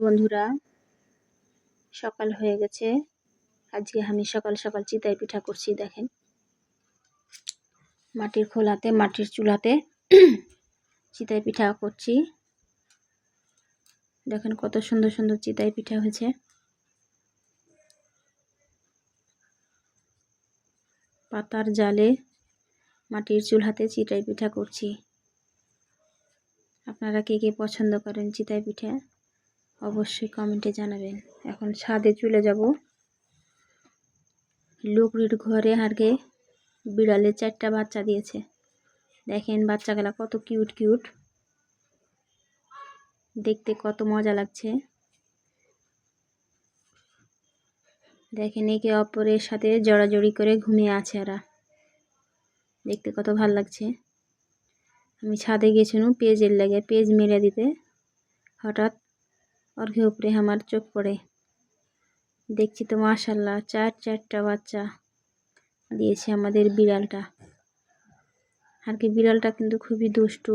বন্ধুরা, সকাল হয়ে গেছে। আজকে আমি সকাল সকাল চিতই পিঠা করছি। দেখেন, মাটির খোলাতে, মাটির চুলাতে চিতই পিঠা করছি। দেখেন কত সুন্দর সুন্দর চিতই পিঠা হয়েছে। পাতার জালে মাটির চুলাতে চিতই পিঠা করছি। আপনারা কে কে পছন্দ করেন চিতই পিঠা অবশ্যই কমেন্টে জানাবেন। এখন ছাদে চলে যাব। লুকরির ঘরে আগে বিড়ালে 4টা বাচ্চা দিয়েছে। দেখেন বাচ্চাগুলা কত কিউট কিউট, দেখতে কত মজা লাগছে। দেখেন একে অপরের সাথে জড়াজড়ি করে ঘুমিয়ে আছে ওরা, দেখতে কত ভালো লাগছে। আমি ছাদে গেছিলাম পেঁয়াজের লেগে, পেঁয়াজ মেরে দিতে, হঠাৎ ওর উপরে আমার চোখ পড়ে। দেখছি তো মাশাআল্লাহ 4টা বাচ্চা দিয়েছে আমাদের বিড়ালটা। আর কি বিড়ালটা কিন্তু খুবই দুষ্টু,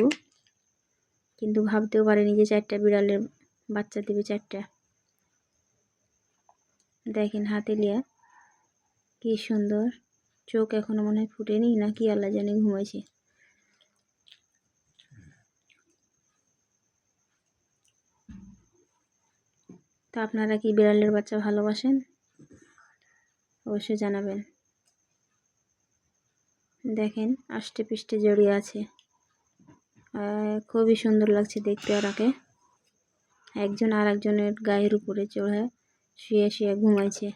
কিন্তু ভাবতেও পারেনি যে 4টা বিড়ালের বাচ্চা দেবে 4টা। দেখেন হাতে লিয়া কি সুন্দর, চোখ এখনো মনে হয় ফুটেনি নাকি আল্লাহ জানে ঘুমাইছে। তো আপনারা কি বিড়ালের বাচ্চা ভালোবাসেন? অবশ্যই জানাবেন। দেখেন আষ্টে পৃষ্ঠে জড়িয়ে আছে, খুবই সুন্দর লাগছে দেখতে। ওরাকে একজন আর একজনের গায়ের উপরে চড়ে শুয়ে শুয়ে ঘুমাইছে।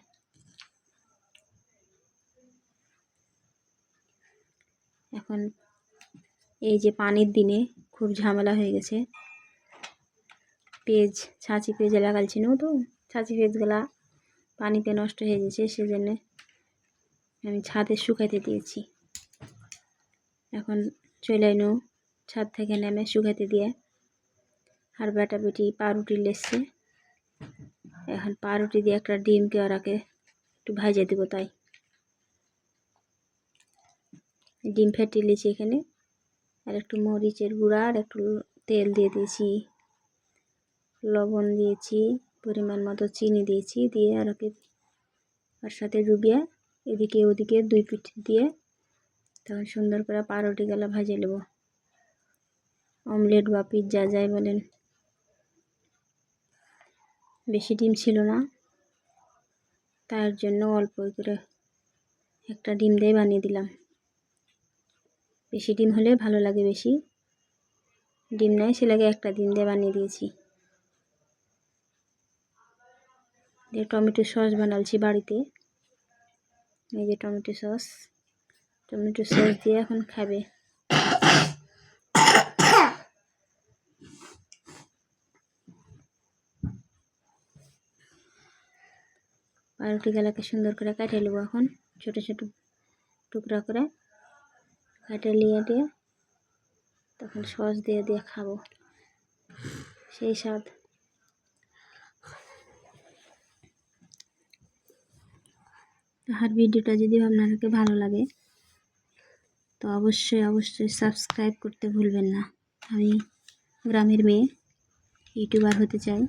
এখন এই যে পানির দিনে খুব ঝামেলা হয়ে গেছে। পেঁয়াজ, ছাঁচি পেঁয়াজ লাগাইছিল, তো ছাঁচি পেঁয়াজগুলা পানিতে নষ্ট হয়ে গেছে, সেজন্য আমি ছাদে শুকাইতে দিয়েছি। এখন চলে আইনো ছাদ থেকে নেমে শুকাইতে দিয়ে। আর বেটা বেটি পাউরুটি লেসছে। এখন পাউরুটি দিয়ে একটা ডিমকে ওরাকে একটু ভাজে দেবো। তাই ডিম ফেটে লিয়েছি এখানে, আর একটু মরিচের গুঁড়া আর একটু তেল দিয়ে দিয়েছি, লবণ দিয়েছি, পরিমাণ মতো চিনি দিয়েছি, দিয়ে ওরাকে ওর সাথে ডুবিয়ে এদিকে ওদিকে 2 পিঠ দিয়ে তখন সুন্দর করে পাউরুটি গলা ভাজে নেব। অমলেট বা পিৎজা যাই বলেন। বেশি ডিম ছিল না, তার জন্য অল্প করে একটা ডিম দিয়ে বানিয়ে দিলাম। বেশি ডিম হলে ভালো লাগে, বেশি ডিম নাই সে লাগে একটা ডিম দিয়ে বানিয়ে দিয়েছি। দিয়ে টমেটো সস বানালছি বাড়িতে। এই যে টমেটো সস দিয়ে এখন খাবে। পাউরুটি গেলাকে সুন্দর করে কাটে নেবো। এখন ছোট ছোট টুকরা করে কাটে নিয়ে দিয়ে তখন সস দিয়ে দিয়ে খাবো, সেই স্বাদ। আর ভিডিওটা যদি আপনাদেরকে ভালো লাগে তো অবশ্যই সাবস্ক্রাইব করতে ভুলবেন না। আমি গ্রামের মেয়ে, ইউটিউবার হতে চাই।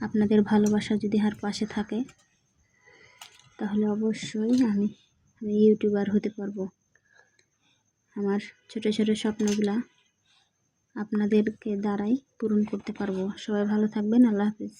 আপনাদের ভালোবাসা যদি আর পাশে থাকে তাহলে অবশ্যই আমি ইউটিউবার হতে পারবো। আমার ছোট ছোট স্বপ্নগুলা আপনাদেরকে দ্বারাই পূরণ করতে পারবো। সবাই ভালো থাকবেন। আল্লাহ হাফেজ।